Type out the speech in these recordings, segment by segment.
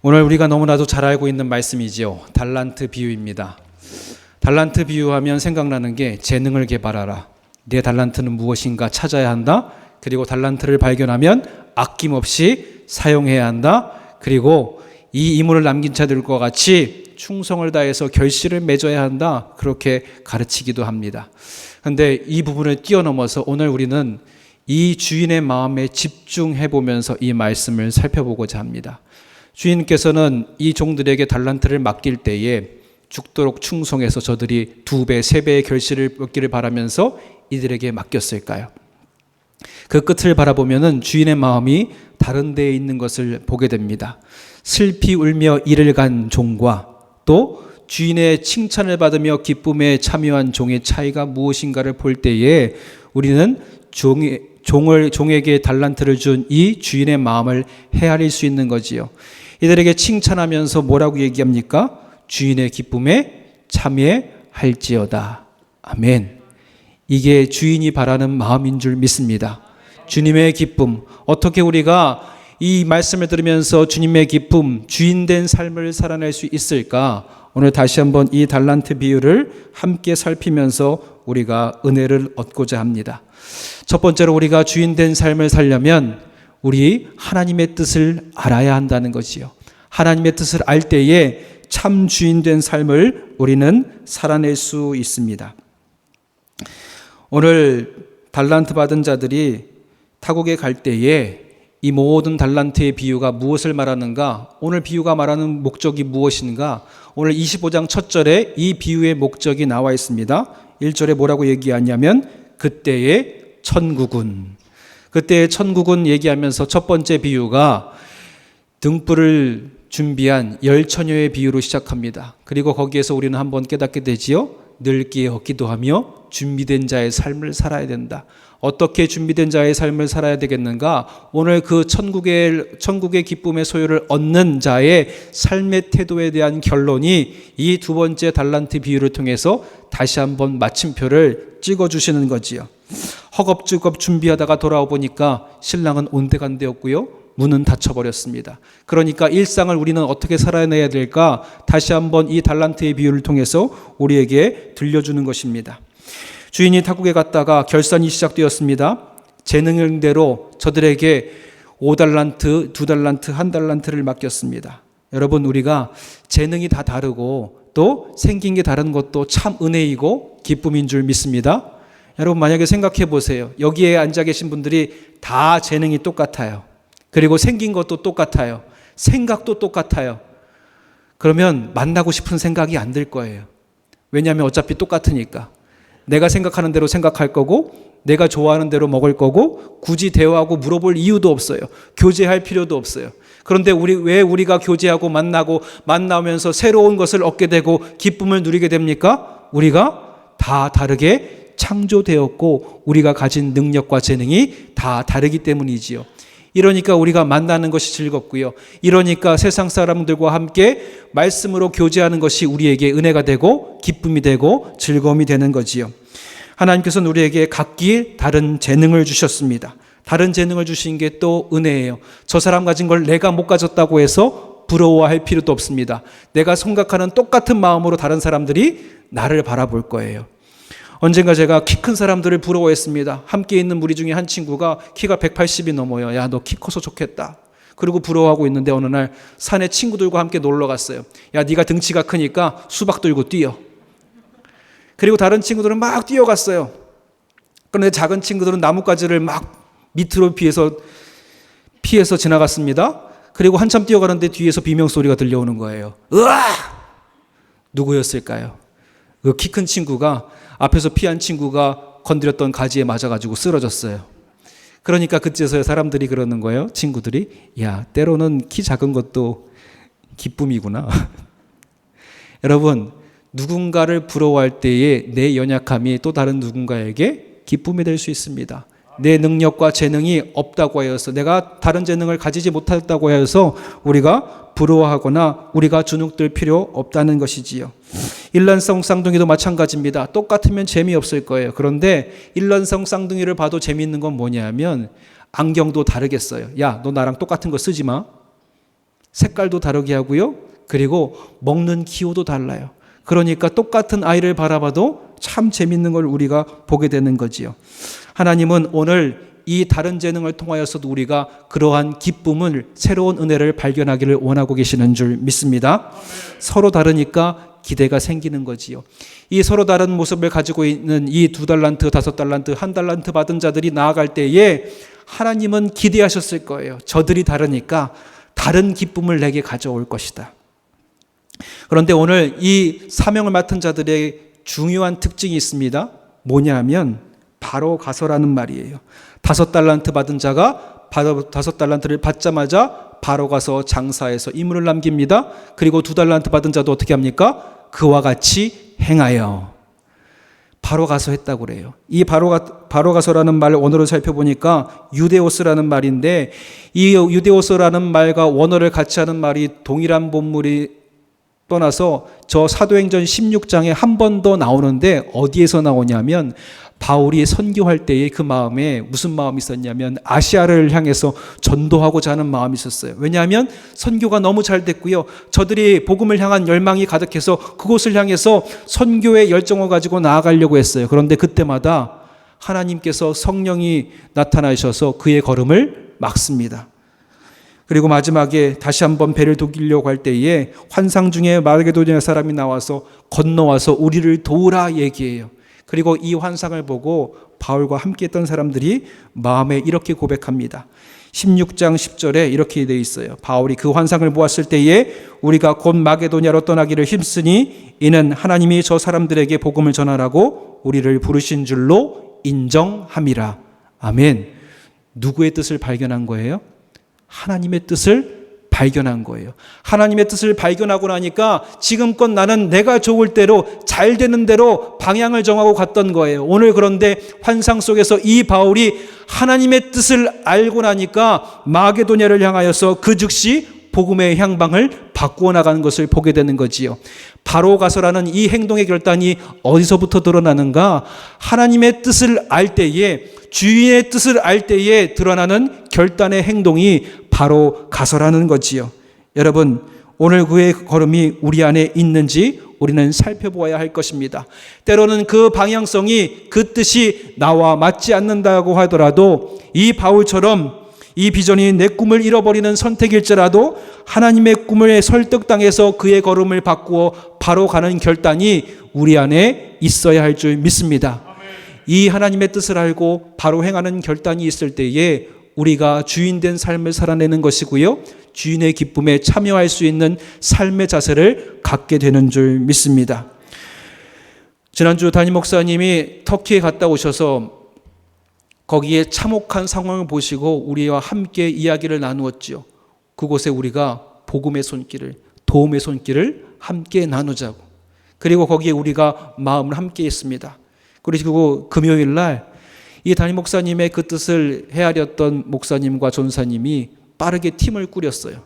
오늘 우리가 너무나도 잘 알고 있는 말씀이지요. 달란트 비유입니다. 달란트 비유하면 생각나는 게 재능을 개발하라. 내 달란트는 무엇인가 찾아야 한다. 그리고 달란트를 발견하면 아낌없이 사용해야 한다. 그리고 이 이물을 남긴 자들과 같이 충성을 다해서 결실을 맺어야 한다. 그렇게 가르치기도 합니다. 그런데 이 부분을 뛰어넘어서 오늘 우리는 이 주인의 마음에 집중해 보면서 이 말씀을 살펴보고자 합니다. 주인께서는 이 종들에게 달란트를 맡길 때에 죽도록 충성해서 저들이 2배, 3배의 결실을 얻기를 바라면서 이들에게 맡겼을까요? 그 끝을 바라보면 주인의 마음이 다른 데에 있는 것을 보게 됩니다. 슬피 울며 이를 간 종과 또 주인의 칭찬을 받으며 기쁨에 참여한 종의 차이가 무엇인가를 볼 때에 우리는 종에게 달란트를 준 이 주인의 마음을 헤아릴 수 있는 거지요. 이들에게 칭찬하면서 뭐라고 얘기합니까? 주인의 기쁨에 참여할지어다. 아멘. 이게 주인이 바라는 마음인 줄 믿습니다. 주님의 기쁨, 어떻게 우리가 이 말씀을 들으면서 주님의 기쁨, 주인된 삶을 살아낼 수 있을까? 오늘 다시 한번 이 달란트 비유를 함께 살피면서 우리가 은혜를 얻고자 합니다. 첫 번째로 우리가 주인된 삶을 살려면 우리 하나님의 뜻을 알아야 한다는 것이요. 하나님의 뜻을 알 때에 참 주인된 삶을 우리는 살아낼 수 있습니다. 오늘 달란트 받은 자들이 타국에 갈 때에 이 모든 달란트의 비유가 무엇을 말하는가? 오늘 비유가 말하는 목적이 무엇인가? 오늘 25장 첫 절에 이 비유의 목적이 나와 있습니다. 1절에 뭐라고 얘기하냐면 그때의 천국은. 그때의 천국은 얘기하면서 첫 번째 비유가 등불을 준비한 열처녀의 비유로 시작합니다. 그리고 거기에서 우리는 한번 깨닫게 되지요. 늙기에 기도하며 준비된 자의 삶을 살아야 된다. 어떻게 준비된 자의 삶을 살아야 되겠는가? 오늘 그 천국의 기쁨의 소유를 얻는 자의 삶의 태도에 대한 결론이 이 두 번째 달란트 비유를 통해서 다시 한번 마침표를 찍어주시는 거지요. 허겁지겁 준비하다가 돌아와 보니까 신랑은 온데간데였고요. 문은 닫혀버렸습니다. 그러니까 일상을 우리는 어떻게 살아내야 될까? 다시 한번 이 달란트의 비유를 통해서 우리에게 들려주는 것입니다. 주인이 타국에 갔다가 결산이 시작되었습니다. 재능대로 저들에게 5달란트, 2달란트, 1달란트를 맡겼습니다. 여러분, 우리가 재능이 다 다르고 또 생긴 게 다른 것도 참 은혜이고 기쁨인 줄 믿습니다. 여러분, 만약에 생각해 보세요. 여기에 앉아 계신 분들이 다 재능이 똑같아요. 그리고 생긴 것도 똑같아요. 생각도 똑같아요. 그러면 만나고 싶은 생각이 안 들 거예요. 왜냐하면 어차피 똑같으니까. 내가 생각하는 대로 생각할 거고 내가 좋아하는 대로 먹을 거고 굳이 대화하고 물어볼 이유도 없어요. 교제할 필요도 없어요. 그런데 왜 우리가 교제하고 만나면서 새로운 것을 얻게 되고 기쁨을 누리게 됩니까? 우리가 다 다르게 창조되었고 우리가 가진 능력과 재능이 다 다르기 때문이지요. 이러니까 우리가 만나는 것이 즐겁고요. 이러니까 세상 사람들과 함께 말씀으로 교제하는 것이 우리에게 은혜가 되고 기쁨이 되고 즐거움이 되는 거지요. 하나님께서는 우리에게 각기 다른 재능을 주셨습니다. 다른 재능을 주신 게 또 은혜예요. 저 사람 가진 걸 내가 못 가졌다고 해서 부러워할 필요도 없습니다. 내가 생각하는 똑같은 마음으로 다른 사람들이 나를 바라볼 거예요. 언젠가 제가 키 큰 사람들을 부러워했습니다. 함께 있는 무리 중에 한 친구가 키가 180이 넘어요. 야, 너 키 커서 좋겠다. 그리고 부러워하고 있는데 어느 날 산에 친구들과 함께 놀러 갔어요. 야, 네가 등치가 크니까 수박 들고 뛰어. 그리고 다른 친구들은 막 뛰어갔어요. 그런데 작은 친구들은 나뭇가지를 막 밑으로 피해서 지나갔습니다. 그리고 한참 뛰어가는데 뒤에서 비명소리가 들려오는 거예요. 으아! 누구였을까요? 그 키 큰 친구가 앞에서 피한 친구가 건드렸던 가지에 맞아가지고 쓰러졌어요. 그러니까 그때서야 사람들이 그러는 거예요. 친구들이. 야, 때로는 키 작은 것도 기쁨이구나. 여러분, 누군가를 부러워할 때에 내 연약함이 또 다른 누군가에게 기쁨이 될 수 있습니다. 내 능력과 재능이 없다고 하여서 내가 다른 재능을 가지지 못했다고 하여서 우리가 부러워하거나 우리가 주눅들 필요 없다는 것이지요. 일란성 쌍둥이도 마찬가지입니다. 똑같으면 재미없을 거예요. 그런데 일란성 쌍둥이를 봐도 재미있는 건 뭐냐면 안경도 다르겠어요. 야, 너 나랑 똑같은 거 쓰지 마. 색깔도 다르게 하고요. 그리고 먹는 기호도 달라요. 그러니까 똑같은 아이를 바라봐도 참 재밌는 걸 우리가 보게 되는 거지요. 하나님은 오늘 이 다른 재능을 통하여서도 우리가 그러한 기쁨을, 새로운 은혜를 발견하기를 원하고 계시는 줄 믿습니다. 서로 다르니까 기대가 생기는 거지요. 이 서로 다른 모습을 가지고 있는 이 2달란트, 5달란트, 1달란트 받은 자들이 나아갈 때에 하나님은 기대하셨을 거예요. 저들이 다르니까 다른 기쁨을 내게 가져올 것이다. 그런데 오늘 이 사명을 맡은 자들의 중요한 특징이 있습니다. 뭐냐 하면 바로 가서라는 말이에요. 5달란트 받은 자가 5달란트를 받자마자 바로 가서 장사해서 이물을 남깁니다. 그리고 2달란트 받은 자도 어떻게 합니까? 그와 같이 행하여. 바로 가서 했다고 그래요. 이 바로 가서라는 말을 원어로 살펴보니까 유데오스라는 말인데, 이 유데오스라는 말과 원어를 같이 하는 말이 동일한 본물이 떠나서 저 사도행전 16장에 한 번 더 나오는데, 어디에서 나오냐면 바울이 선교할 때의 그 마음에 무슨 마음이 있었냐면 아시아를 향해서 전도하고자 하는 마음이 있었어요. 왜냐하면 선교가 너무 잘 됐고요. 저들이 복음을 향한 열망이 가득해서 그곳을 향해서 선교의 열정을 가지고 나아가려고 했어요. 그런데 그때마다 하나님께서 성령이 나타나셔서 그의 걸음을 막습니다. 그리고 마지막에 다시 한번 배를 독이려고 할 때에 환상 중에 마게도냐 사람이 나와서 건너와서 우리를 도우라 얘기해요. 그리고 이 환상을 보고 바울과 함께 했던 사람들이 마음에 이렇게 고백합니다. 16장 10절에 이렇게 되어 있어요. 바울이 그 환상을 보았을 때에 우리가 곧 마게도냐로 떠나기를 힘쓰니 이는 하나님이 저 사람들에게 복음을 전하라고 우리를 부르신 줄로 인정함이라. 아멘. 누구의 뜻을 발견한 거예요? 하나님의 뜻을 발견한 거예요. 하나님의 뜻을 발견하고 나니까 지금껏 나는 내가 좋을 대로, 잘 되는 대로 방향을 정하고 갔던 거예요. 오늘 그런데 환상 속에서 이 바울이 하나님의 뜻을 알고 나니까 마게도냐를 향하여서 그 즉시 복음의 향방을 바꾸어 나가는 것을 보게 되는 거지요. 바로 가서라는 이 행동의 결단이 어디서부터 드러나는가? 하나님의 뜻을 알 때에, 주인의 뜻을 알 때에 드러나는 결단의 행동이 바로 가서라는 거지요. 여러분, 오늘 그의 걸음이 우리 안에 있는지 우리는 살펴보아야 할 것입니다. 때로는 그 방향성이, 그 뜻이 나와 맞지 않는다고 하더라도 이 바울처럼 이 비전이 내 꿈을 잃어버리는 선택일지라도 하나님의 꿈을 설득당해서 그의 걸음을 바꾸어 바로 가는 결단이 우리 안에 있어야 할 줄 믿습니다. 이 하나님의 뜻을 알고 바로 행하는 결단이 있을 때에 우리가 주인된 삶을 살아내는 것이고요, 주인의 기쁨에 참여할 수 있는 삶의 자세를 갖게 되는 줄 믿습니다. 지난주 담임 목사님이 터키에 갔다 오셔서 거기에 참혹한 상황을 보시고 우리와 함께 이야기를 나누었지요. 그곳에 우리가 복음의 손길을, 도움의 손길을 함께 나누자고. 그리고 거기에 우리가 마음을 함께 했습니다. 그리고 금요일 날 이 담임 목사님의 그 뜻을 헤아렸던 목사님과 전도사님이 빠르게 팀을 꾸렸어요.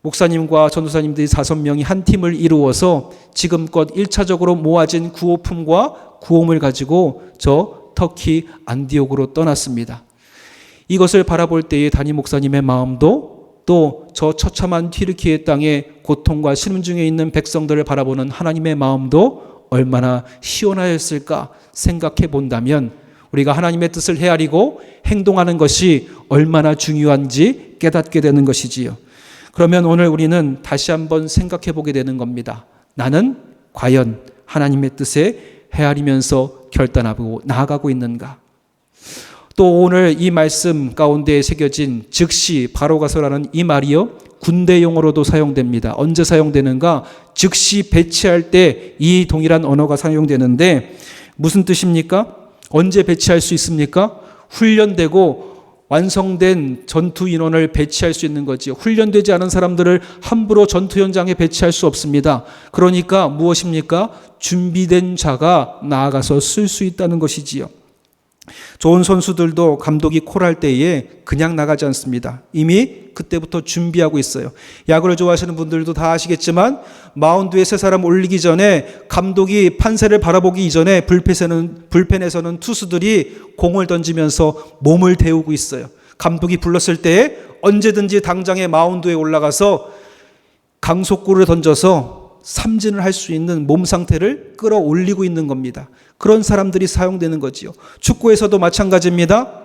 목사님과 전도사님들이 5명이 한 팀을 이루어서 지금껏 1차적으로 모아진 구호품과 구홈을 가지고 저 터키 안디옥으로 떠났습니다. 이것을 바라볼 때의 담임 목사님의 마음도, 또 저 처참한 튀르키예 땅의 고통과 신음 중에 있는 백성들을 바라보는 하나님의 마음도 얼마나 시원하였을까 생각해 본다면 우리가 하나님의 뜻을 헤아리고 행동하는 것이 얼마나 중요한지 깨닫게 되는 것이지요. 그러면 오늘 우리는 다시 한번 생각해 보게 되는 겁니다. 나는 과연 하나님의 뜻에 헤아리면서 결단하고 나아가고 있는가? 또 오늘 이 말씀 가운데 새겨진 즉시 바로 가서라는 이 말이요, 군대 용어로도 사용됩니다. 언제 사용되는가? 즉시 배치할 때 이 동일한 언어가 사용되는데 무슨 뜻입니까? 언제 배치할 수 있습니까? 훈련되고 완성된 전투 인원을 배치할 수 있는 거지요. 훈련되지 않은 사람들을 함부로 전투 현장에 배치할 수 없습니다. 그러니까 무엇입니까? 준비된 자가 나아가서 쓸 수 있다는 것이지요. 좋은 선수들도 감독이 콜할 때에 그냥 나가지 않습니다. 이미 그때부터 준비하고 있어요. 야구를 좋아하시는 분들도 다 아시겠지만 마운드에 세 사람 올리기 전에 감독이 판세를 바라보기 이전에 불펜에서는 투수들이 공을 던지면서 몸을 데우고 있어요. 감독이 불렀을 때에 언제든지 당장에 마운드에 올라가서 강속구를 던져서 삼진을 할 수 있는 몸 상태를 끌어올리고 있는 겁니다. 그런 사람들이 사용되는 거지요. 축구에서도 마찬가지입니다.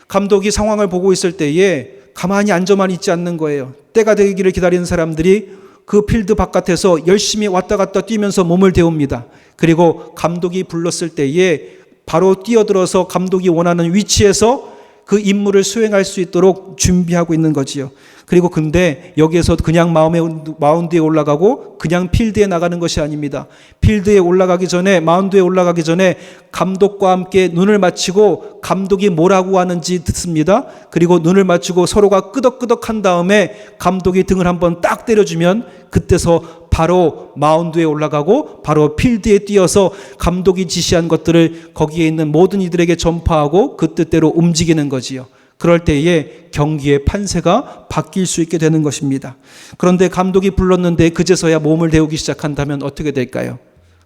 감독이 상황을 보고 있을 때에 가만히 앉아만 있지 않는 거예요. 때가 되기를 기다리는 사람들이 그 필드 바깥에서 열심히 왔다 갔다 뛰면서 몸을 데웁니다. 그리고 감독이 불렀을 때에 바로 뛰어들어서 감독이 원하는 위치에서 그 임무를 수행할 수 있도록 준비하고 있는 거지요. 그리고 근데 여기에서 그냥 마운드에 올라가고 그냥 필드에 나가는 것이 아닙니다. 필드에 올라가기 전에, 마운드에 올라가기 전에 감독과 함께 눈을 맞추고 감독이 뭐라고 하는지 듣습니다. 그리고 눈을 맞추고 서로가 끄덕끄덕한 다음에 감독이 등을 한번 딱 때려주면 그때서 바로 마운드에 올라가고 바로 필드에 뛰어서 감독이 지시한 것들을 거기에 있는 모든 이들에게 전파하고 그 뜻대로 움직이는 거지요. 그럴 때에 경기의 판세가 바뀔 수 있게 되는 것입니다. 그런데 감독이 불렀는데 그제서야 몸을 데우기 시작한다면 어떻게 될까요?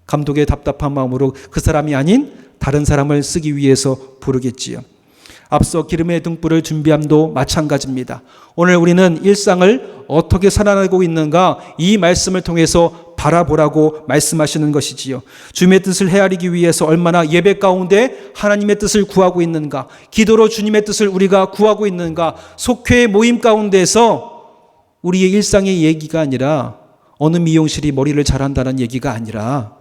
감독의 답답한 마음으로 그 사람이 아닌 다른 사람을 쓰기 위해서 부르겠지요. 앞서 기름의 등불을 준비함도 마찬가지입니다. 오늘 우리는 일상을 어떻게 살아가고 있는가 이 말씀을 통해서 바라보라고 말씀하시는 것이지요. 주님의 뜻을 헤아리기 위해서 얼마나 예배 가운데 하나님의 뜻을 구하고 있는가, 기도로 주님의 뜻을 우리가 구하고 있는가, 속회의 모임 가운데서 우리의 일상의 얘기가 아니라 어느 미용실이 머리를 잘한다는 얘기가 아니라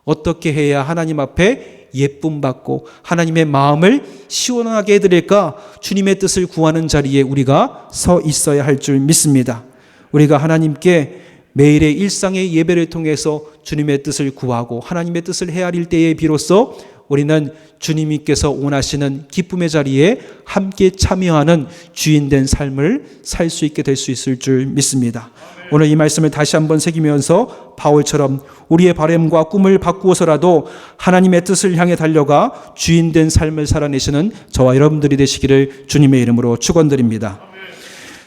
어떻게 해야 하나님 앞에 예쁨 받고 하나님의 마음을 시원하게 해드릴까, 주님의 뜻을 구하는 자리에 우리가 서 있어야 할 줄 믿습니다. 우리가 하나님께 매일의 일상의 예배를 통해서 주님의 뜻을 구하고 하나님의 뜻을 헤아릴 때에 비로소 우리는 주님께서 원하시는 기쁨의 자리에 함께 참여하는 주인된 삶을 살 수 있게 될 수 있을 줄 믿습니다. 오늘 이 말씀을 다시 한번 새기면서 바울처럼 우리의 바람과 꿈을 바꾸어서라도 하나님의 뜻을 향해 달려가 주인된 삶을 살아내시는 저와 여러분들이 되시기를 주님의 이름으로 축원드립니다.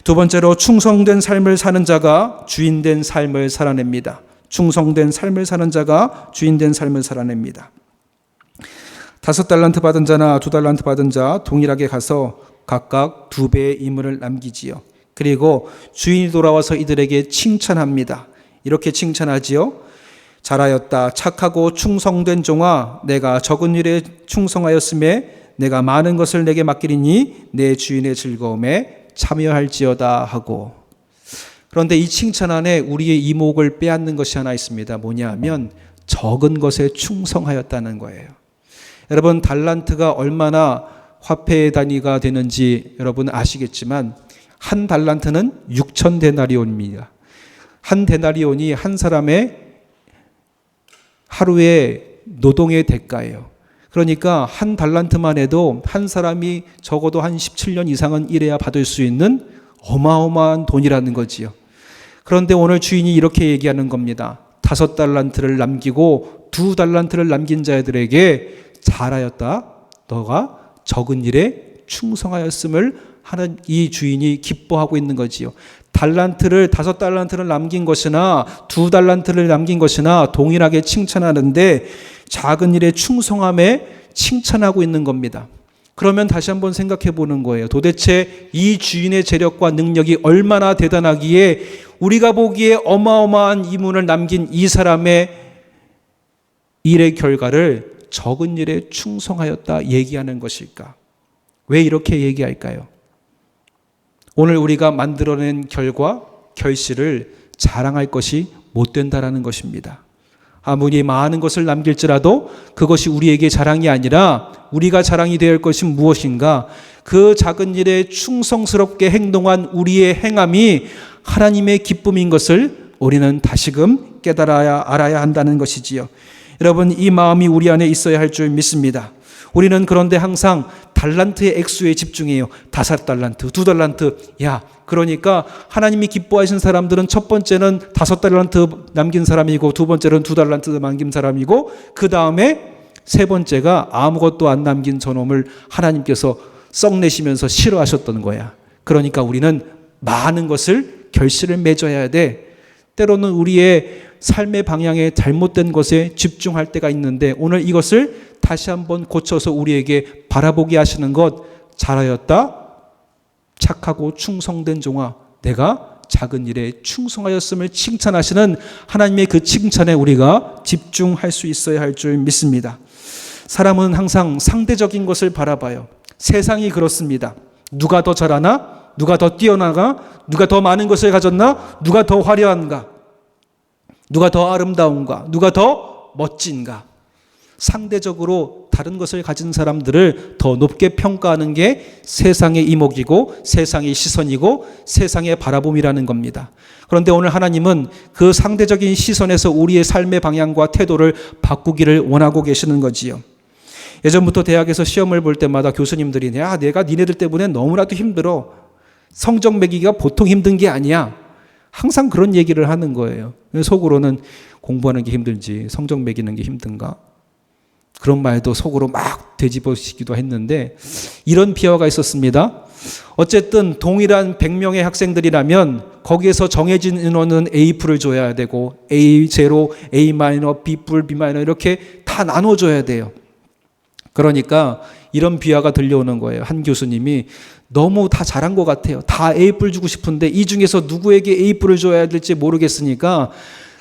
두 번째로 충성된 삶을 사는 자가 주인된 삶을 살아냅니다. 충성된 삶을 사는 자가 주인된 삶을 살아냅니다. 5달란트 받은 자나 2달란트 받은 자 동일하게 가서 각각 2배의 임무를 남기지요. 그리고 주인이 돌아와서 이들에게 칭찬합니다. 이렇게 칭찬하지요. 잘하였다. 착하고 충성된 종아, 내가 적은 일에 충성하였음에 내가 많은 것을 내게 맡기리니 내 주인의 즐거움에 참여할지어다 하고. 그런데 이 칭찬 안에 우리의 이목을 빼앗는 것이 하나 있습니다. 뭐냐면 적은 것에 충성하였다는 거예요. 여러분, 달란트가 얼마나 화폐 단위가 되는지 여러분 아시겠지만 한 달란트는 6,000데나리온입니다. 한 데나리온이 한 사람의 하루의 노동의 대가예요. 그러니까 한 달란트만 해도 한 사람이 적어도 한 17년 이상은 일해야 받을 수 있는 어마어마한 돈이라는 거지요. 그런데 오늘 주인이 이렇게 얘기하는 겁니다. 5달란트를 남기고 2달란트를 남긴 자들에게 잘하였다. 너가 적은 일에 충성하였음을 하는 이 주인이 기뻐하고 있는 거지요. 5달란트를 남긴 것이나 2달란트를 남긴 것이나 동일하게 칭찬하는데 작은 일에 충성함에 칭찬하고 있는 겁니다. 그러면 다시 한번 생각해 보는 거예요. 도대체 이 주인의 재력과 능력이 얼마나 대단하기에 우리가 보기에 어마어마한 이문을 남긴 이 사람의 일의 결과를 적은 일에 충성하였다 얘기하는 것일까? 왜 이렇게 얘기할까요? 오늘 우리가 만들어낸 결과, 결실을 자랑할 것이 못 된다라는 것입니다. 아무리 많은 것을 남길지라도 그것이 우리에게 자랑이 아니라 우리가 자랑이 되어야 할 것이 무엇인가? 그 작은 일에 충성스럽게 행동한 우리의 행함이 하나님의 기쁨인 것을 우리는 다시금 깨달아야 알아야 한다는 것이지요. 여러분, 이 마음이 우리 안에 있어야 할 줄 믿습니다. 우리는 그런데 항상 달란트의 액수에 집중해요. 5달란트, 2달란트. 그러니까 하나님이 기뻐하신 사람들은 첫 번째는 5달란트 남긴 사람이고 두 번째는 2달란트 남긴 사람이고 그 다음에 세 번째가 아무것도 안 남긴 저놈을 하나님께서 썩내시면서 싫어하셨던 거야. 그러니까 우리는 많은 것을 결실을 맺어야 돼. 때로는 우리의 삶의 방향에 잘못된 것에 집중할 때가 있는데 오늘 이것을 다시 한번 고쳐서 우리에게 바라보게 하시는 것, 잘하였다. 착하고 충성된 종아, 내가 작은 일에 충성하였음을 칭찬하시는 하나님의 그 칭찬에 우리가 집중할 수 있어야 할 줄 믿습니다. 사람은 항상 상대적인 것을 바라봐요. 세상이 그렇습니다. 누가 더 잘하나? 누가 더 뛰어나가? 누가 더 많은 것을 가졌나? 누가 더 화려한가? 누가 더 아름다운가? 누가 더 멋진가? 상대적으로 다른 것을 가진 사람들을 더 높게 평가하는 게 세상의 이목이고 세상의 시선이고 세상의 바라봄이라는 겁니다. 그런데 오늘 하나님은 그 상대적인 시선에서 우리의 삶의 방향과 태도를 바꾸기를 원하고 계시는 거지요. 예전부터 대학에서 시험을 볼 때마다 교수님들이 야, 내가 니네들 때문에 너무나도 힘들어. 성적 매기기가 보통 힘든 게 아니야. 항상 그런 얘기를 하는 거예요. 속으로는 공부하는 게 힘들지 성적 매기는 게 힘든가? 그런 말도 속으로 막 되짚어지기도 했는데 이런 비화가 있었습니다. 어쨌든 동일한 100명의 학생들이라면 거기에서 정해진 인원은 A풀을 줘야 되고 A0, A-, B풀, B- 이렇게 다 나눠줘야 돼요. 그러니까 이런 비화가 들려오는 거예요. 한 교수님이 너무 다 잘한 것 같아요. 다 A뿔 주고 싶은데 이 중에서 누구에게 A뿔을 줘야 될지 모르겠으니까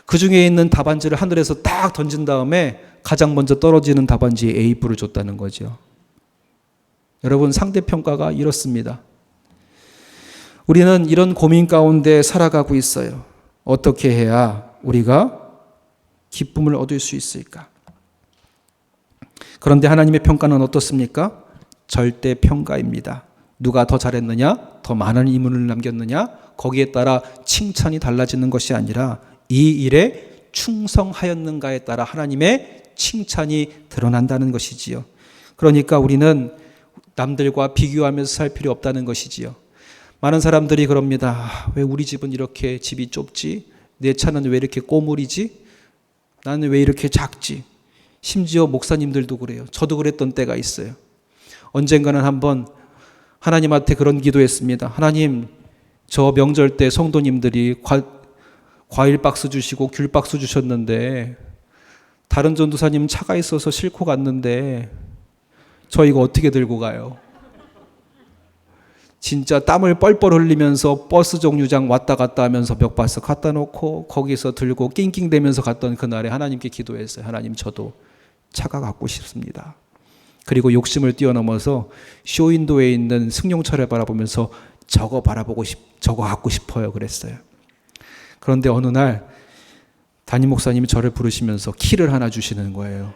그 중에 있는 답안지를 하늘에서 딱 던진 다음에 가장 먼저 떨어지는 답안지에 A뿔을 줬다는 거죠. 여러분, 상대평가가 이렇습니다. 우리는 이런 고민 가운데 살아가고 있어요. 어떻게 해야 우리가 기쁨을 얻을 수 있을까? 그런데 하나님의 평가는 어떻습니까? 절대 평가입니다. 누가 더 잘했느냐? 더 많은 이문을 남겼느냐? 거기에 따라 칭찬이 달라지는 것이 아니라 이 일에 충성하였는가에 따라 하나님의 칭찬이 드러난다는 것이지요. 그러니까 우리는 남들과 비교하면서 살 필요 없다는 것이지요. 많은 사람들이 그럽니다. 왜 우리 집은 이렇게 집이 좁지? 내 차는 왜 이렇게 꼬물이지? 나는 왜 이렇게 작지? 심지어 목사님들도 그래요. 저도 그랬던 때가 있어요. 언젠가는 한번 하나님한테 그런 기도했습니다. 하나님, 저 명절 때 성도님들이 과일 박스 주시고 귤 박스 주셨는데 다른 전도사님 차가 있어서 싣고 갔는데 저 이거 어떻게 들고 가요? 진짜 땀을 뻘뻘 흘리면서 버스 정류장 왔다 갔다 하면서 몇 박스 갖다 놓고 거기서 들고 낑낑대면서 갔던 그날에 하나님께 기도했어요. 하나님, 저도 차가 갖고 싶습니다. 그리고 욕심을 뛰어넘어서 쇼윈도에 있는 승용차를 바라보면서 저거 갖고 싶어요. 그랬어요. 그런데 어느 날 담임 목사님이 저를 부르시면서 키를 하나 주시는 거예요.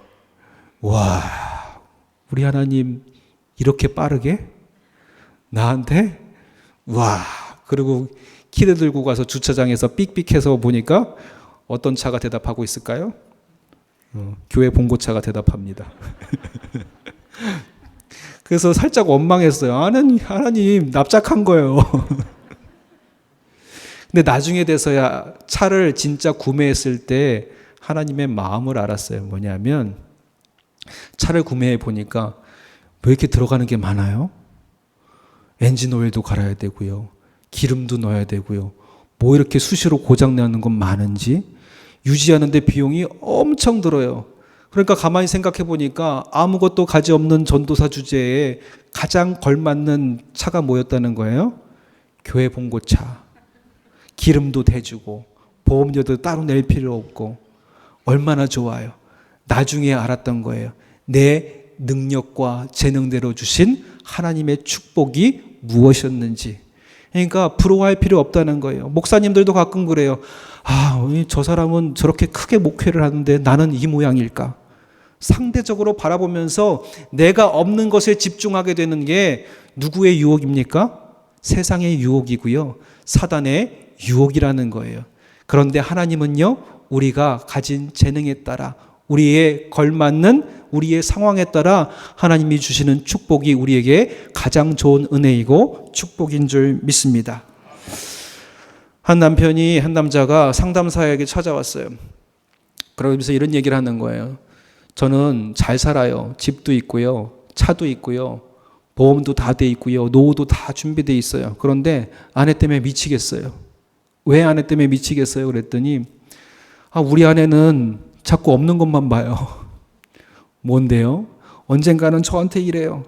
와, 우리 하나님 이렇게 빠르게? 나한테? 와, 그리고 키를 들고 가서 주차장에서 삑삑해서 보니까 어떤 차가 대답하고 있을까요? 교회 봉고차가 대답합니다. 그래서 살짝 원망했어요. 하나님 납작한 거예요. 근데 나중에 돼서야 차를 진짜 구매했을 때 하나님의 마음을 알았어요. 뭐냐면 차를 구매해 보니까 왜 이렇게 들어가는 게 많아요? 엔진 오일도 갈아야 되고요. 기름도 넣어야 되고요. 뭐 이렇게 수시로 고장나는 건 많은지 유지하는데 비용이 엄청 들어요. 그러니까 가만히 생각해 보니까 아무것도 가지 없는 전도사 주제에 가장 걸맞는 차가 뭐였다는 거예요? 교회 봉고차. 기름도 대주고 보험료도 따로 낼 필요 없고 얼마나 좋아요. 나중에 알았던 거예요. 내 능력과 재능대로 주신 하나님의 축복이 무엇이었는지. 그러니까 부러워할 필요 없다는 거예요. 목사님들도 가끔 그래요. 저 사람은 저렇게 크게 목회를 하는데 나는 이 모양일까? 상대적으로 바라보면서 내가 없는 것에 집중하게 되는 게 누구의 유혹입니까? 세상의 유혹이고요. 사단의 유혹이라는 거예요. 그런데 하나님은요, 우리가 가진 재능에 따라 우리의 걸맞는 우리의 상황에 따라 하나님이 주시는 축복이 우리에게 가장 좋은 은혜이고 축복인 줄 믿습니다. 한 남자가 상담사에게 찾아왔어요. 그러면서 이런 얘기를 하는 거예요. 저는 잘 살아요. 집도 있고요. 차도 있고요. 보험도 다 돼 있고요. 노후도 다 준비돼 있어요. 그런데 아내 때문에 미치겠어요. 왜 아내 때문에 미치겠어요? 그랬더니 우리 아내는 자꾸 없는 것만 봐요. 뭔데요? 언젠가는 저한테 이래요.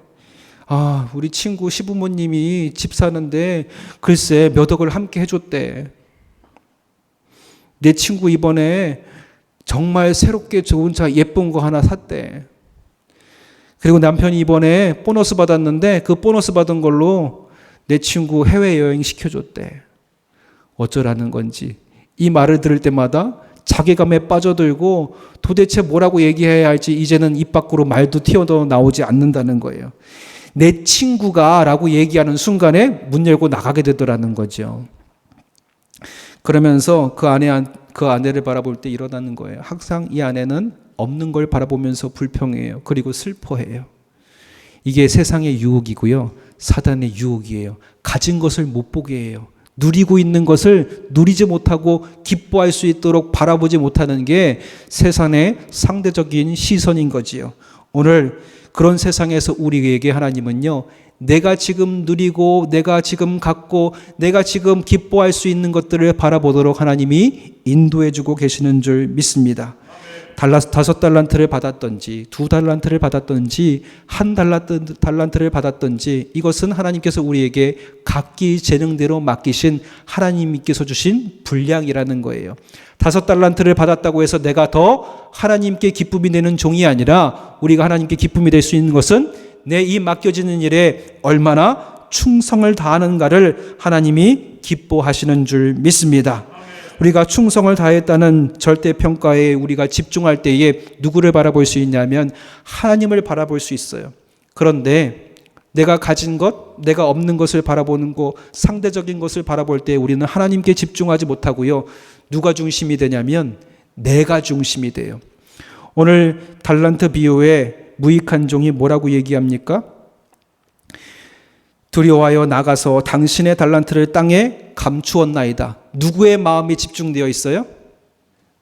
우리 친구 시부모님이 집 사는데 글쎄 몇 억을 함께 해줬대. 내 친구 이번에 정말 새롭게 좋은 차 예쁜 거 하나 샀대. 그리고 남편이 이번에 보너스 받았는데 그 보너스 받은 걸로 내 친구 해외여행 시켜줬대. 어쩌라는 건지. 이 말을 들을 때마다 자괴감에 빠져들고 도대체 뭐라고 얘기해야 할지 이제는 입 밖으로 말도 튀어나오지 않는다는 거예요. 내 친구가 라고 얘기하는 순간에 문 열고 나가게 되더라는 거죠. 그러면서 그 아내를 바라볼 때 일어나는 거예요. 항상 이 아내는 없는 걸 바라보면서 불평해요. 그리고 슬퍼해요. 이게 세상의 유혹이고요. 사단의 유혹이에요. 가진 것을 못 보게 해요. 누리고 있는 것을 누리지 못하고 기뻐할 수 있도록 바라보지 못하는 게 세상의 상대적인 시선인 거지요. 오늘 그런 세상에서 우리에게 하나님은요, 내가 지금 누리고 내가 지금 갖고 내가 지금 기뻐할 수 있는 것들을 바라보도록 하나님이 인도해 주고 계시는 줄 믿습니다. 5달란트를 받았던지 2달란트를 받았던지 1달란트를 받았던지 이것은 하나님께서 우리에게 각기 재능대로 맡기신 하나님께서 주신 분량이라는 거예요. 5달란트를 받았다고 해서 내가 더 하나님께 기쁨이 되는 종이 아니라 우리가 하나님께 기쁨이 될 수 있는 것은 내 이 맡겨지는 일에 얼마나 충성을 다하는가를 하나님이 기뻐하시는 줄 믿습니다. 우리가 충성을 다했다는 절대평가에 우리가 집중할 때에 누구를 바라볼 수 있냐면 하나님을 바라볼 수 있어요. 그런데 내가 가진 것, 내가 없는 것을 바라보는 것, 상대적인 것을 바라볼 때 우리는 하나님께 집중하지 못하고요. 누가 중심이 되냐면 내가 중심이 돼요. 오늘 달란트 비유의 무익한 종이 뭐라고 얘기합니까? 두려워하여 나가서 당신의 달란트를 땅에 감추었나이다. 누구의 마음이 집중되어 있어요?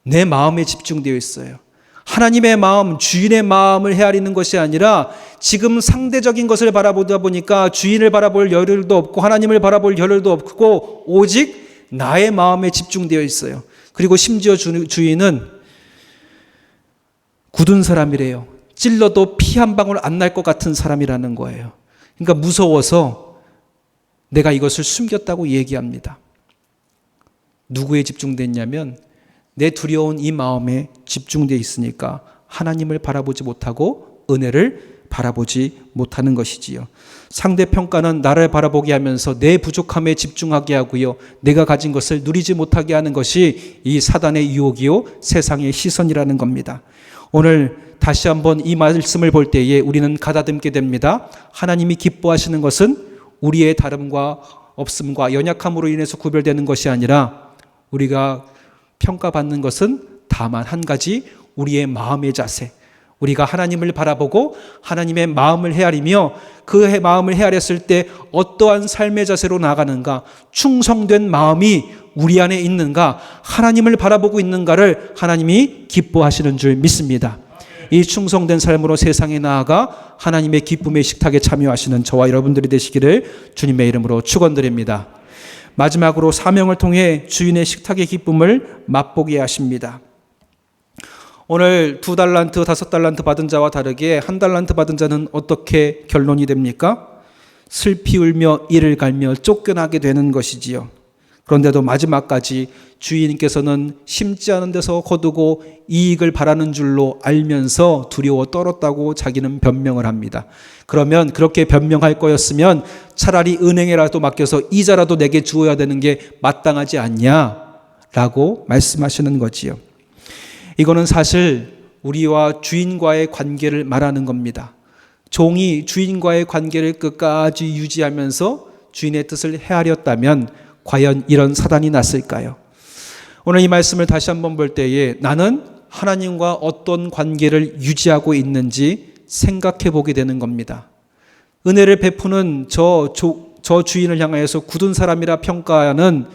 내 마음에 집중되어 있어요. 하나님의 마음, 주인의 마음을 헤아리는 것이 아니라 지금 상대적인 것을 바라보다 보니까 주인을 바라볼 여력도 없고 하나님을 바라볼 여력도 없고 오직 나의 마음에 집중되어 있어요. 그리고 심지어 주인은 굳은 사람이래요. 찔러도 피 한 방울 안 날 것 같은 사람이라는 거예요. 그러니까 무서워서 내가 이것을 숨겼다고 얘기합니다. 누구에 집중됐냐면 내 두려운 이 마음에 집중되어 있으니까 하나님을 바라보지 못하고 은혜를 바라보지 못하는 것이지요. 상대평가는 나를 바라보게 하면서 내 부족함에 집중하게 하고요. 내가 가진 것을 누리지 못하게 하는 것이 이 사단의 유혹이요. 세상의 시선이라는 겁니다. 오늘 다시 한번 이 말씀을 볼 때에 우리는 가다듬게 됩니다. 하나님이 기뻐하시는 것은 우리의 다름과 없음과 연약함으로 인해서 구별되는 것이 아니라 우리가 평가받는 것은 다만 한 가지 우리의 마음의 자세. 우리가 하나님을 바라보고 하나님의 마음을 헤아리며 그 마음을 헤아렸을 때 어떠한 삶의 자세로 나아가는가, 충성된 마음이 우리 안에 있는가, 하나님을 바라보고 있는가를 하나님이 기뻐하시는 줄 믿습니다. 이 충성된 삶으로 세상에 나아가 하나님의 기쁨의 식탁에 참여하시는 저와 여러분들이 되시기를 주님의 이름으로 축원드립니다. 마지막으로 사명을 통해 주인의 식탁의 기쁨을 맛보게 하십니다. 오늘 2달란트, 5달란트 받은 자와 다르게 1달란트 받은 자는 어떻게 결론이 됩니까? 슬피 울며 이를 갈며 쫓겨나게 되는 것이지요. 그런데도 마지막까지 주인께서는 심지 않은 데서 거두고 이익을 바라는 줄로 알면서 두려워 떨었다고 자기는 변명을 합니다. 그러면 그렇게 변명할 거였으면 차라리 은행에라도 맡겨서 이자라도 내게 주어야 되는 게 마땅하지 않냐라고 말씀하시는 거지요. 이거는 사실 우리와 주인과의 관계를 말하는 겁니다. 종이 주인과의 관계를 끝까지 유지하면서 주인의 뜻을 헤아렸다면 과연 이런 사단이 났을까요? 오늘 이 말씀을 다시 한번 볼 때에 나는 하나님과 어떤 관계를 유지하고 있는지 생각해 보게 되는 겁니다. 은혜를 베푸는 저 주인을 향하여서 굳은 사람이라 평가하는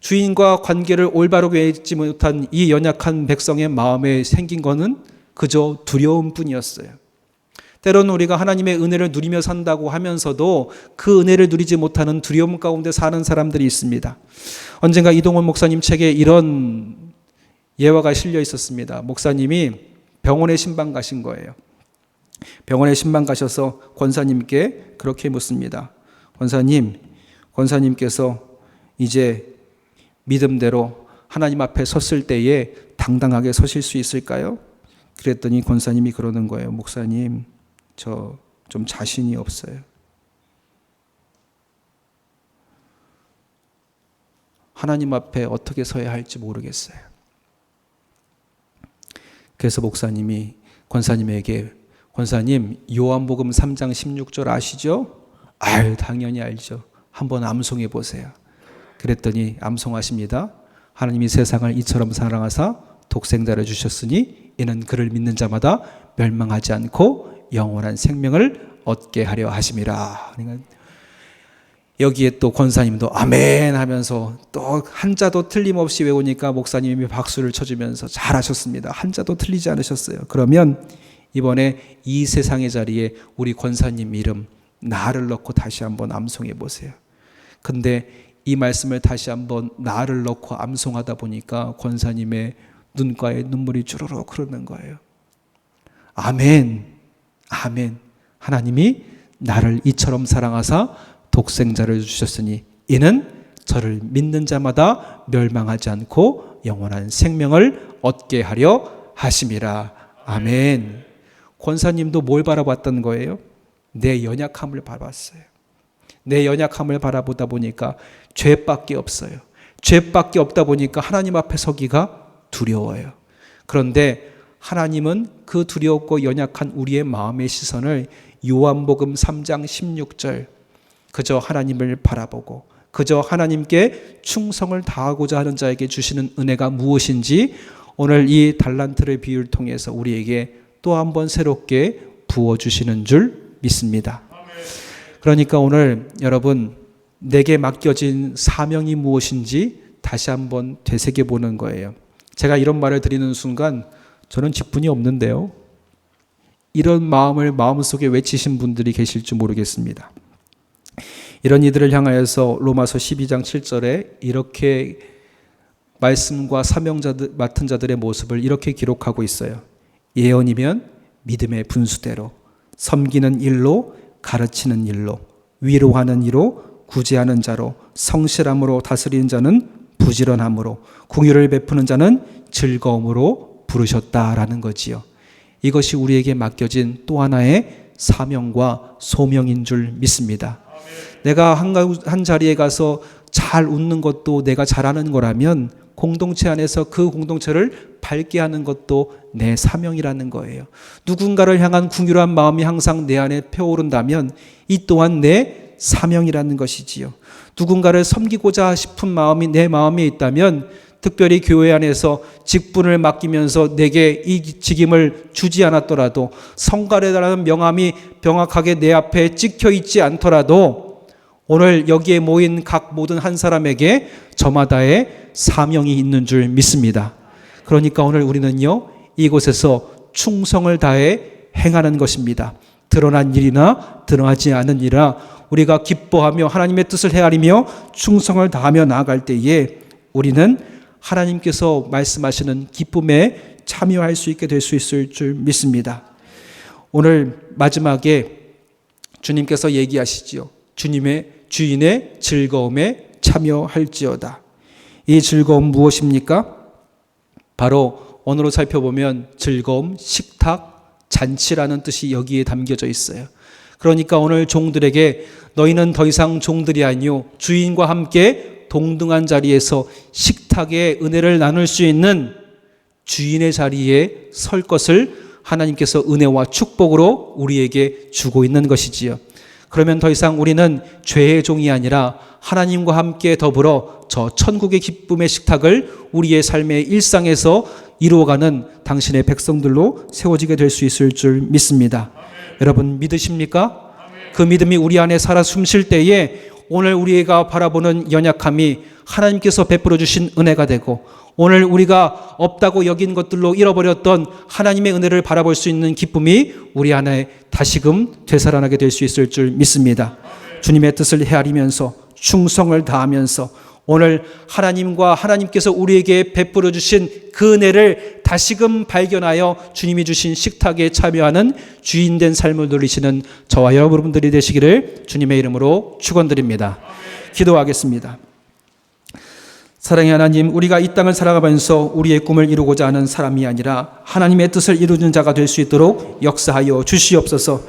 주인과 관계를 올바르게 맺지 못한 이 연약한 백성의 마음에 생긴 것은 그저 두려움뿐이었어요. 때로는 우리가 하나님의 은혜를 누리며 산다고 하면서도 그 은혜를 누리지 못하는 두려움 가운데 사는 사람들이 있습니다. 언젠가 이동원 목사님 책에 이런 예화가 실려 있었습니다. 목사님이 병원에 신방 가신 거예요. 병원에 신방 가셔서 권사님께 그렇게 묻습니다. 권사님께서 이제 믿음대로 하나님 앞에 섰을 때에 당당하게 서실 수 있을까요? 그랬더니 권사님이 그러는 거예요. 목사님, 저 좀 자신이 없어요. 하나님 앞에 어떻게 서야 할지 모르겠어요. 그래서 목사님이 권사님에게, 권사님 요한복음 3장 16절 아시죠? 아유, 당연히 알죠. 한번 암송해 보세요. 그랬더니 암송하십니다. 하나님이 세상을 이처럼 사랑하사 독생자를 주셨으니 이는 그를 믿는 자마다 멸망하지 않고 영원한 생명을 얻게 하려 하심이라. 그러니까 여기에 또 권사님도 아멘 하면서 또 한자도 틀림없이 외우니까 목사님이 박수를 쳐주면서 잘하셨습니다. 한자도 틀리지 않으셨어요. 그러면 이번에 이 세상의 자리에 우리 권사님 이름 나를 넣고 다시 한번 암송해 보세요. 근데 이 말씀을 다시 한번 나를 넣고 암송하다 보니까 권사님의 눈가에 눈물이 주르륵 흐르는 거예요. 아멘, 아멘. 하나님이 나를 이처럼 사랑하사 독생자를 주셨으니 이는 저를 믿는 자마다 멸망하지 않고 영원한 생명을 얻게 하려 하심이라. 아멘. 권사님도 뭘 바라봤던 거예요? 내 연약함을 바라봤어요. 내 연약함을 바라보다 보니까 죄밖에 없어요. 죄밖에 없다 보니까 하나님 앞에 서기가 두려워요. 그런데 하나님은 그 두렵고 연약한 우리의 마음의 시선을 요한복음 3장 16절 그저 하나님을 바라보고 그저 하나님께 충성을 다하고자 하는 자에게 주시는 은혜가 무엇인지 오늘 이 달란트를 비유를 통해서 우리에게 또 한 번 새롭게 부어주시는 줄 믿습니다. 그러니까 오늘 여러분 내게 맡겨진 사명이 무엇인지 다시 한번 되새겨보는 거예요. 제가 이런 말을 드리는 순간 저는 직분이 없는데요. 이런 마음을 마음속에 외치신 분들이 계실지 모르겠습니다. 이런 이들을 향하여서 로마서 12장 7절에 이렇게 말씀과 사명자들 맡은 자들의 모습을 이렇게 기록하고 있어요. 예언이면 믿음의 분수대로, 섬기는 일로, 가르치는 일로, 위로하는 이로, 구제하는 자로, 성실함으로 다스리는 자는 부지런함으로, 긍휼을 베푸는 자는 즐거움으로 부르셨다라는 거지요. 이것이 우리에게 맡겨진 또 하나의 사명과 소명인 줄 믿습니다. 내가 한 자리에 가서 잘 웃는 것도 내가 잘하는 거라면 공동체 안에서 그 공동체를 밝게 하는 것도 내 사명이라는 거예요. 누군가를 향한 긍휼한 마음이 항상 내 안에 펴오른다면 이 또한 내 사명이라는 것이지요. 누군가를 섬기고자 싶은 마음이 내 마음에 있다면 특별히 교회 안에서 직분을 맡기면서 내게 이 직임을 주지 않았더라도 성갈에라는 명함이 명확하게 내 앞에 찍혀 있지 않더라도 오늘 여기에 모인 각 모든 한 사람에게 저마다의 사명이 있는 줄 믿습니다. 그러니까 오늘 우리는요 이곳에서 충성을 다해 행하는 것입니다. 드러난 일이나 드러나지 않은 일이나 우리가 기뻐하며 하나님의 뜻을 헤아리며 충성을 다하며 나아갈 때에 우리는 하나님께서 말씀하시는 기쁨에 참여할 수 있게 될 수 있을 줄 믿습니다. 오늘 마지막에 주님께서 얘기하시지요. 주인의 즐거움에 참여할지어다. 이 즐거움 무엇입니까? 바로 언어로 살펴보면 즐거움, 식탁, 잔치라는 뜻이 여기에 담겨져 있어요. 그러니까 오늘 종들에게 너희는 더 이상 종들이 아니요 주인과 함께 동등한 자리에서 식탁의 은혜를 나눌 수 있는 주인의 자리에 설 것을 하나님께서 은혜와 축복으로 우리에게 주고 있는 것이지요. 그러면 더 이상 우리는 죄의 종이 아니라 하나님과 함께 더불어 저 천국의 기쁨의 식탁을 우리의 삶의 일상에서 이루어가는 당신의 백성들로 세워지게 될 수 있을 줄 믿습니다. 여러분 믿으십니까? 그 믿음이 우리 안에 살아 숨쉴 때에 오늘 우리가 바라보는 연약함이 하나님께서 베풀어 주신 은혜가 되고 오늘 우리가 없다고 여긴 것들로 잃어버렸던 하나님의 은혜를 바라볼 수 있는 기쁨이 우리 안에 다시금 되살아나게 될 수 있을 줄 믿습니다. 주님의 뜻을 헤아리면서 충성을 다하면서 오늘 하나님과 하나님께서 우리에게 베풀어 주신 그 은혜를 다시금 발견하여 주님이 주신 식탁에 참여하는 주인된 삶을 누리시는 저와 여러분들이 되시기를 주님의 이름으로 축원드립니다. 기도하겠습니다. 사랑의 하나님, 우리가 이 땅을 살아가면서 우리의 꿈을 이루고자 하는 사람이 아니라 하나님의 뜻을 이루는 자가 될 수 있도록 역사하여 주시옵소서.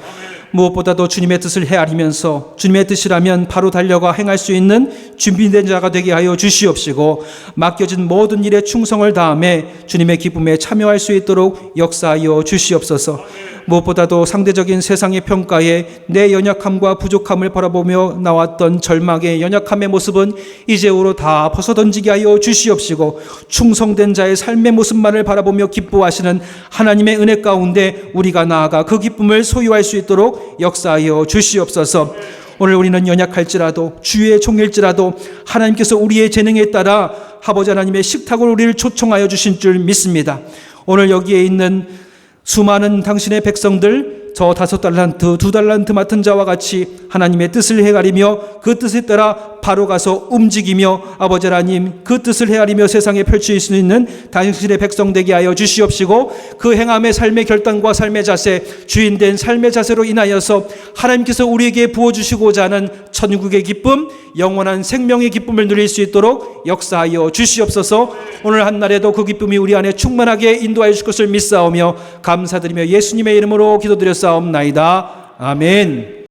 무엇보다도 주님의 뜻을 헤아리면서 주님의 뜻이라면 바로 달려가 행할 수 있는 준비된 자가 되게 하여 주시옵시고, 맡겨진 모든 일에 충성을 다함에 주님의 기쁨에 참여할 수 있도록 역사하여 주시옵소서. 무엇보다도 상대적인 세상의 평가에 내 연약함과 부족함을 바라보며 나왔던 절망의 연약함의 모습은 이제후로 다 벗어던지게 하여 주시옵시고, 충성된 자의 삶의 모습만을 바라보며 기뻐하시는 하나님의 은혜 가운데 우리가 나아가 그 기쁨을 소유할 수 있도록 역사하여 주시옵소서. 오늘 우리는 연약할지라도 주의 종일지라도 하나님께서 우리의 재능에 따라 아버지 하나님의 식탁으로 우리를 초청하여 주신 줄 믿습니다. 오늘 여기에 있는 수많은 당신의 백성들, 저 5달란트, 2달란트 맡은 자와 같이 하나님의 뜻을 헤아리며 그 뜻에 따라 바로 가서 움직이며 아버지 하나님 그 뜻을 헤아리며 세상에 펼칠 수 있는 당신의 백성 되게 하여 주시옵시고, 그 행함의 삶의 결단과 삶의 자세, 주인된 삶의 자세로 인하여서 하나님께서 우리에게 부어주시고자 하는 천국의 기쁨, 영원한 생명의 기쁨을 누릴 수 있도록 역사하여 주시옵소서. 오늘 한날에도 그 기쁨이 우리 안에 충만하게 인도하여 주실 것을 믿사오며 감사드리며 예수님의 이름으로 기도드렸사옵나이다. 아멘.